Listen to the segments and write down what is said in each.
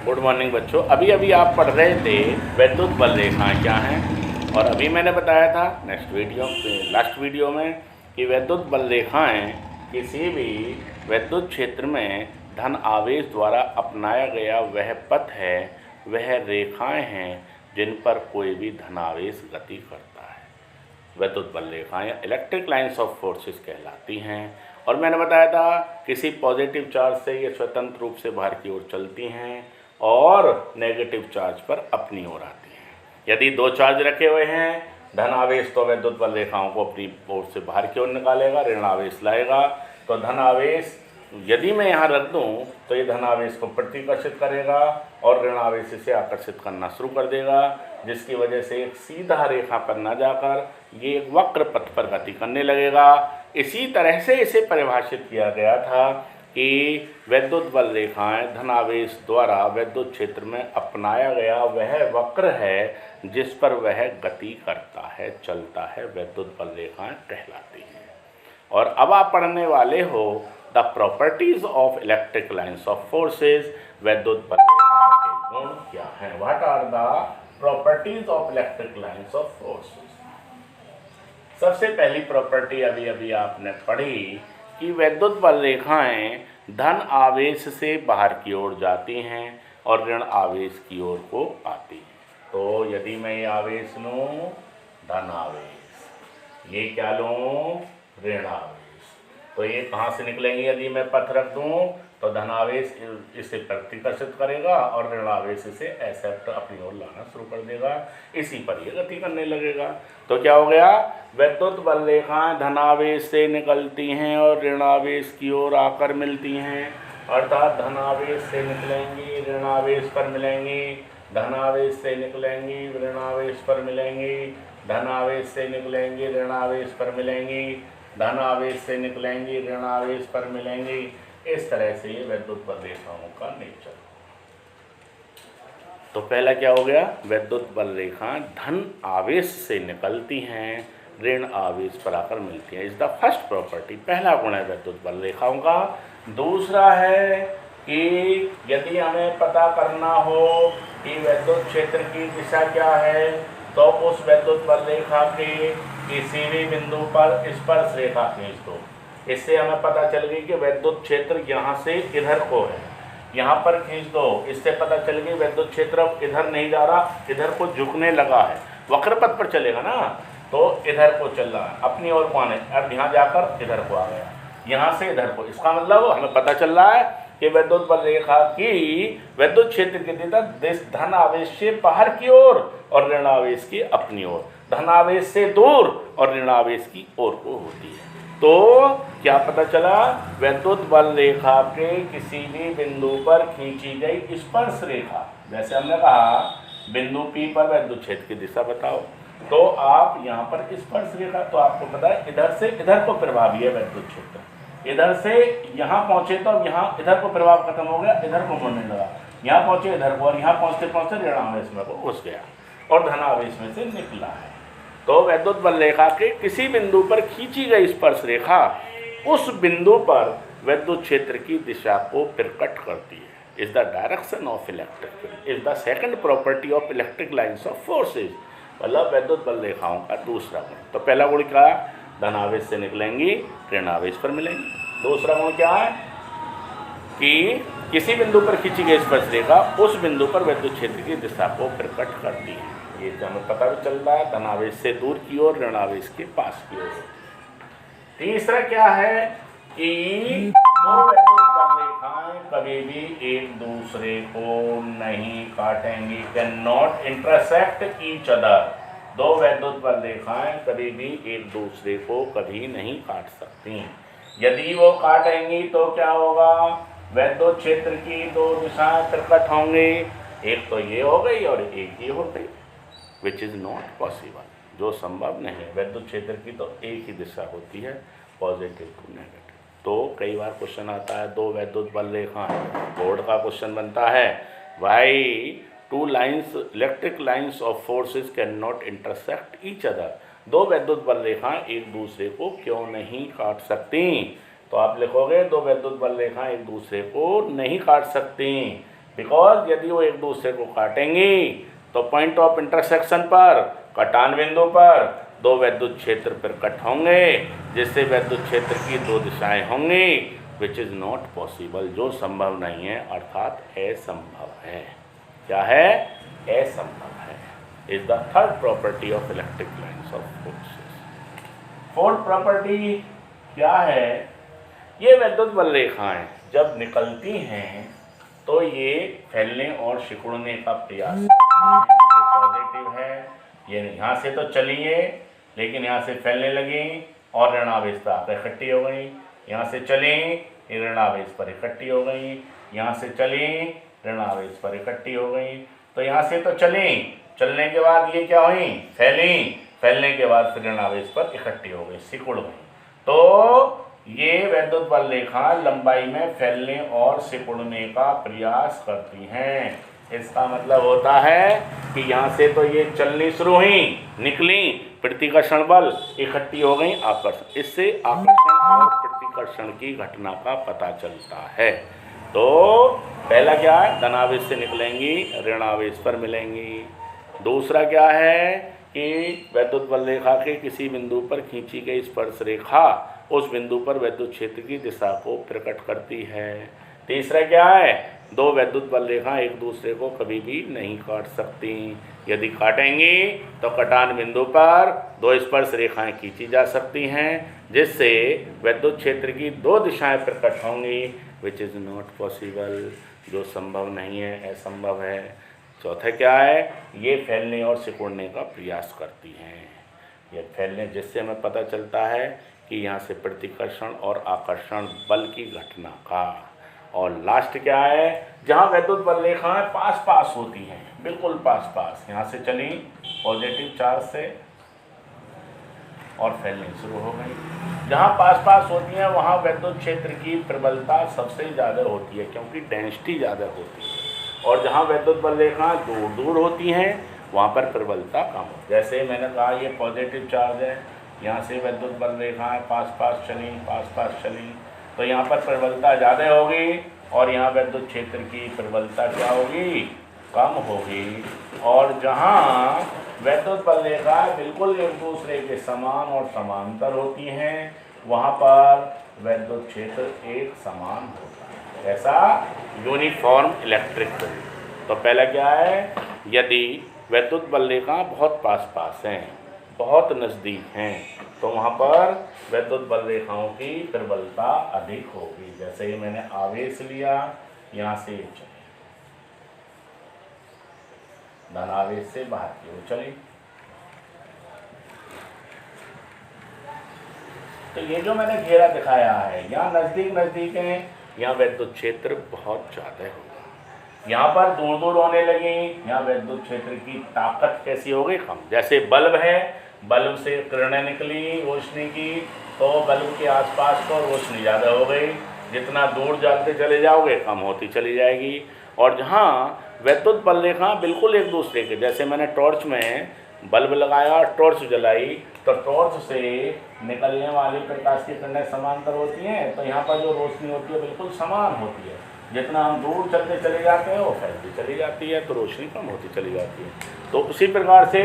Good morning बच्चों। अभी अभी आप पढ़ रहे थे वैद्युत बल रेखाएं क्या हैं, और अभी मैंने बताया था लास्ट वीडियो में कि वैद्युत बल रेखाएं किसी भी विद्युत क्षेत्र में धन आवेश द्वारा अपनाया गया वह पथ है, वह रेखाएं हैं जिन पर कोई भी धनावेश गति करता है। वैद्युत बल रेखाएं इलेक्ट्रिक लाइन्स ऑफ फोर्सेस कहलाती हैं। और मैंने बताया था किसी पॉजिटिव चार्ज से ये स्वतंत्र रूप से बाहर की ओर चलती हैं और नेगेटिव चार्ज पर अपनी ओर आती हैं। यदि दो चार्ज रखे हुए हैं, धन आवेश तो वैद्युत बल रेखाओं को अपनी ओर से बाहर की ओर निकालेगा, ऋण आवेश लाएगा। तो धन आवेश यदि मैं यहाँ रख दूँ तो ये धन आवेश को प्रतिकर्षित करेगा और ऋण आवेश इसे आकर्षित करना शुरू कर देगा, जिसकी वजह से एक सीधा रेखा पर न जाकर ये एक वक्र पथ पर गति करने लगेगा। इसी तरह से इसे परिभाषित किया गया था कि वैद्युत बल रेखाएं धनावेश द्वारा विद्युत क्षेत्र में अपनाया गया वह वक्र है जिस पर वह गति करता है, चलता है, वैद्युत बल रेखाएं कहलाती हैं। और अब आप पढ़ने वाले हो the properties of electric lines of forces. वैद्युत बल रेखाओं के गुण क्या हैं? What are the properties of electric lines of forces. सबसे पहली प्रॉपर्टी अभी आपने पढ़ी कि वैद्युत बल रेखाएं धन आवेश से बाहर की ओर जाती हैं और ऋण आवेश की ओर को आती हैं। तो यदि मैं ये आवेश लूँ धन आवेश, ये क्या लूँ ऋण आवेश, तो ये कहाँ से निकलेंगे? यदि मैं पथ रख दूँ तो धन आवेश इसे प्रतिकर्षित करेगा और ऋण आवेश इसे एक्सेप्ट अपनी ओर लाना शुरू कर देगा, इसी पर ये गति करने लगेगा। तो क्या हो गया? वैद्युत बल रेखाएं धनावेश से निकलती हैं और ऋण आवेश की ओर आकर मिलती हैं, अर्थात धनावेश से निकलेंगी ऋण आवेश पर मिलेंगी, धनावेश से निकलेंगी ऋण आवेश पर मिलेंगी, धनावेश से निकलेंगी ऋण आवेश पर मिलेंगी, धनावेश से निकलेंगी ऋण आवेश पर मिलेंगी। इस तरह से ये वैद्युत बल रेखाओं का नेचर। तो पहला क्या हो गया? वैद्युत बल रेखाएं धन आवेश से निकलती हैं, ऋण आवेश पर आकर मिलती हैं। इज द फर्स्ट प्रॉपर्टी, पहला गुण है वैद्युत बल रेखाओं का। दूसरा है कि यदि हमें पता करना हो कि वैद्युत क्षेत्र की दिशा क्या है, तो उस वैद्युत बल रेखा के किसी भी बिंदु पर स्पर्श रेखा खींच दो। इससे हमें पता चल गई कि वैद्युत क्षेत्र यहाँ से इधर को है, यहाँ पर खींच दो, इससे पता चल गई वैद्युत क्षेत्र अब इधर नहीं जा रहा, इधर को झुकने लगा है, वक्र पथ पर चलेगा ना, तो इधर को चल रहा है, अपनी ओर को आने, अब यहाँ जाकर इधर को आ गया, यहाँ से इधर को। इसका मतलब हमें पता चल रहा है कि वैद्युत बल रेखा की वैद्युत क्षेत्र की दिशा धन आवेश से बाहर की ओर और ऋण आवेश की अपनी ओर, धन आवेश से दूर और ऋण आवेश की ओर को होती है। तो क्या पता चला? वैद्युत बल रेखा के किसी भी बिंदु पर खींची गई स्पर्श रेखा, जैसे हमने कहा बिंदु P पर वैद्युत क्षेत्र की दिशा बताओ, तो आप यहाँ पर स्पर्श रेखा, तो आपको पता है इधर से इधर को प्रभावी है वैद्युत क्षेत्र, इधर से यहाँ पहुँचे तो यहाँ इधर को प्रभाव खत्म हो गया, इधर को मुड़ने लगा, यहाँ पहुँचे इधर को, और यहाँ पहुँचते पहुँचते ऋण आवेश में को घुस गया और धन आवेश में से निकला है। तो वैद्युत बल रेखा के किसी बिंदु पर खींची गई स्पर्श रेखा उस बिंदु पर विद्युत क्षेत्र की दिशा को प्रकट करती है। Is the direction of electric field, is the second property of electric lines of forces. मतलब वैद्युत बल रेखाओं का दूसरा गुण। तो पहला गुण क्या? धन आवेश से निकलेंगी ऋण आवेश पर मिलेंगी। दूसरा गुण क्या है? कि किसी बिंदु पर खींची गई स्पर्श रेखा उस बिंदु पर विद्युत क्षेत्र की दिशा को प्रकट करती है। ये हमें पता भी चल रहा है, धन आवेश से दूर की ओर, ऋण आवेश के पास की ओर। तीसरा क्या है कि दो वैद्युत बल रेखाएं कभी भी एक दूसरे को नहीं काटेंगी, can not intersect each other. दो वैद्युत बल रेखाएं कभी भी एक दूसरे को कभी नहीं काट सकती। यदि वो काटेंगी तो क्या होगा? वैद्युत क्षेत्र की दो दिशाएं प्रकट होंगी, एक तो ये हो गई और एक ये हो गई, विच इज़ नॉट पॉसिबल, जो संभव नहीं है। वैद्युत क्षेत्र की तो एक ही दिशा होती है, पॉजिटिव टू नेगेटिव। तो कई बार क्वेश्चन आता है दो वैद्युत बल रेखाएं, बोर्ड का क्वेश्चन बनता है भाई two lines electric lines of forces can not intersect each other. दो वैद्युत बल रेखाएं एक दूसरे को क्यों नहीं काट सकती? तो आप लिखोगे दो वैद्युत बल रेखाएं एक दूसरे को नहीं काट सकती, बिकॉज यदि वो एक दूसरे को काटेंगी तो पॉइंट ऑफ इंटरसेक्शन पर, कटान बिंदु पर दो विद्युत क्षेत्र प्रकट होंगे, जिससे विद्युत क्षेत्र की दो दिशाएं होंगी, विच इज़ नॉट पॉसिबल, जो संभव नहीं है, अर्थात असंभव है। क्या है? असंभव है। Is the third property of electric lines of forces. Fourth property क्या है? ये विद्युत बल रेखाएं जब निकलती हैं तो ये फैलने और सिकुड़ने का प्रयास करती हैं। ये पॉजिटिव है, ये यहाँ से तो चली है लेकिन यहाँ से फैलने लगी और ऋणावेश पर आकर इकट्ठी हो गई, यहाँ से चली ऋणावेश पर इकट्ठी हो गई, यहाँ से चली ऋणावेश पर इकट्ठी हो गई। तो यहाँ से तो चली, चलने के बाद ये क्या हुई? फैली, फैलने के बाद फिर ऋणावेश पर इकट्ठी हो गई, सिकुड़ गई। तो ये विद्युत बल रेखा लंबाई में फैलने और सिकुड़ने का प्रयास करती हैं। इसका मतलब होता है कि यहाँ से तो ये चलनी शुरू हुई, निकली, प्रतिकर्षण बल, इकट्ठी हो गई, आकर्षण। इससे आकर्षण और प्रतिकर्षण की घटना का पता चलता है। तो पहला क्या है? धनावेश से निकलेंगी, ऋणावेश पर मिलेंगी। दूसरा क्या है कि विद्युत बल रेखा के किसी बिंदु पर खींची गई स्पर्श रेखा उस बिंदु पर विद्युत क्षेत्र की दिशा को प्रकट करती है। तीसरा क्या है? दो विद्युत बल रेखा एक दूसरे को कभी भी नहीं काट सकती। यदि काटेंगी तो कटान बिंदु पर दो स्पर्श रेखाएं खींची जा सकती हैं, जिससे विद्युत क्षेत्र की दो दिशाएं प्रकट होंगी, विच इज़ नॉट पॉसिबल, जो संभव नहीं है, असंभव है। चौथा क्या है? ये फैलने और सिकुड़ने का प्रयास करती हैं। ये फैलने, जिससे हमें पता चलता है कि यहाँ से प्रतिकर्षण और आकर्षण बल की घटना का। और लास्ट क्या है? जहाँ विद्युत बल रेखाएं पास पास होती हैं, बिल्कुल पास पास, यहाँ से चली पॉजिटिव चार्ज से और फैलनी शुरू हो गई। जहाँ पास पास होती हैं वहाँ विद्युत क्षेत्र की प्रबलता सबसे ज़्यादा होती है, क्योंकि डेंसिटी ज़्यादा होती है। और जहाँ विद्युत बल रेखाएं दूर दूर होती हैं वहाँ पर प्रबलता कम हो। जैसे मैंने कहा ये पॉजिटिव चार्ज है, यहाँ से विद्युत बल रेखाएं पास पास चली, तो यहाँ पर प्रबलता ज़्यादा होगी और यहाँ विद्युत क्षेत्र की प्रबलता क्या होगी? कम होगी। और जहाँ विद्युत बल रेखाएं बिल्कुल एक दूसरे के समान और समांतर होती हैं वहाँ पर विद्युत क्षेत्र एक समान होता है। ऐसा यूनिफॉर्म इलेक्ट्रिक फील्ड। तो पहला क्या है? यदि विद्युत बल रेखा बहुत पास पास हैं, बहुत नज़दीक हैं, तो वहाँ पर विद्युत बल रेखाओं की प्रबलता अधिक होगी। जैसे ही मैंने आवेश लिया, यहाँ से चले, धनावेश से बाहर की ओर चली, तो ये जो मैंने घेरा दिखाया है, यहाँ नज़दीक नज़दीक हैं, यहाँ विद्युत क्षेत्र बहुत ज़्यादा होगा। यहाँ पर दूर दूर होने लगी, यहाँ विद्युत क्षेत्र की ताकत कैसी हो गई? कम। जैसे बल्ब है, बल्ब से किरणें निकली रोशनी की, तो बल्ब के आसपास तो रोशनी ज़्यादा हो गई, जितना दूर जाते चले जाओगे कम होती चली जाएगी। और जहाँ विद्युत बल रेखा बिल्कुल एक दूसरे के, जैसे मैंने टॉर्च में बल्ब लगाया, टॉर्च जलाई, तो टॉर्च से निकलने वाली प्रकाश की किरणें समांतर होती हैं, तो यहाँ पर जो रोशनी होती है बिल्कुल समान होती है। जितना हम दूर चलते चले जाते हैं वो फैलती चली जाती है, तो रोशनी कम होती चली जाती है। तो उसी प्रकार से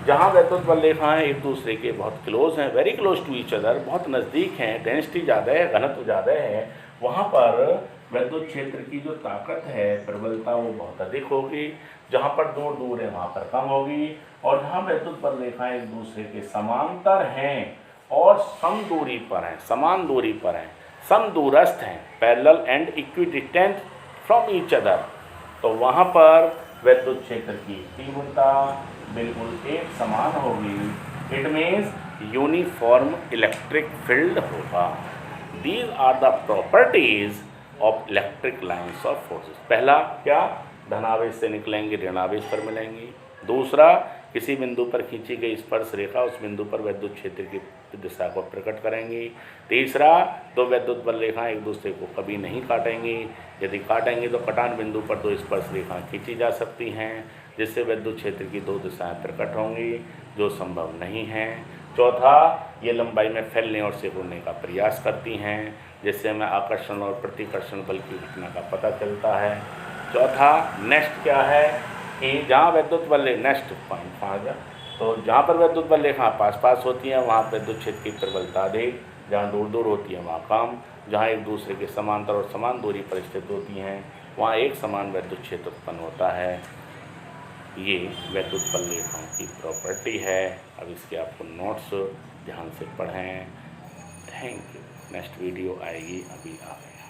जहाँ विद्युत बल रेखाएं एक दूसरे के बहुत क्लोज हैं, very close to each other, बहुत नज़दीक हैं, डेंसिटी ज़्यादा है, घनत्व ज़्यादा है, वहाँ पर विद्युत क्षेत्र की जो ताकत है, प्रबलता, वो बहुत अधिक होगी। जहाँ पर दूर दूर है वहाँ पर कम होगी। और जहाँ विद्युत बल रेखाएं एक दूसरे के समांतर हैं और सम दूरी पर हैं, समान दूरी पर हैं, समदूरस्थ हैं, parallel and equidistant from each other, तो वहाँ पर विद्युत क्षेत्र की तीव्रता बिल्कुल एक समान होगी। It means uniform electric field होगा। These are the properties of electric lines of forces. पहला क्या? धनावेश से निकलेंगी, ऋणावेश पर मिलेंगी। दूसरा, किसी बिंदु पर खींची गई स्पर्श रेखा उस बिंदु पर विद्युत क्षेत्र की दिशा को प्रकट करेंगी। तीसरा, दो विद्युत बल रेखाएं एक दूसरे को कभी नहीं काटेंगी, यदि काटेंगी तो कटान बिंदु पर दो स्पर्श रेखाएं खींची जा सकती हैं, जिससे विद्युत क्षेत्र की दो दिशाएं प्रकट होंगी, जो संभव नहीं है। चौथा, ये लंबाई में फैलने और सिकुड़ने का प्रयास करती हैं, जिससे हमें आकर्षण और प्रतिकर्षण बल की घटना का पता चलता है। चौथा नेक्स्ट क्या है कि जहाँ वैद्युत बल नेक्स्ट पॉइंट 5 तो जहाँ पर वैद्युत बल रेखा पास पास होती हैं वहाँ विद्युत क्षेत्र की प्रबलता अधिक, जहाँ दूर दूर होती है वहाँ कम, जहाँ एक दूसरे के समांतर और समान दूरी पर स्थित होती हैं वहाँ एक समान विद्युत क्षेत्र उत्पन्न होता है। ये वैद्युत बल रेखाओं की प्रॉपर्टी है। अब इसके आपको नोट्स ध्यान से पढ़ें। Thank you. नेक्स्ट वीडियो आएगी, अभी आ गया।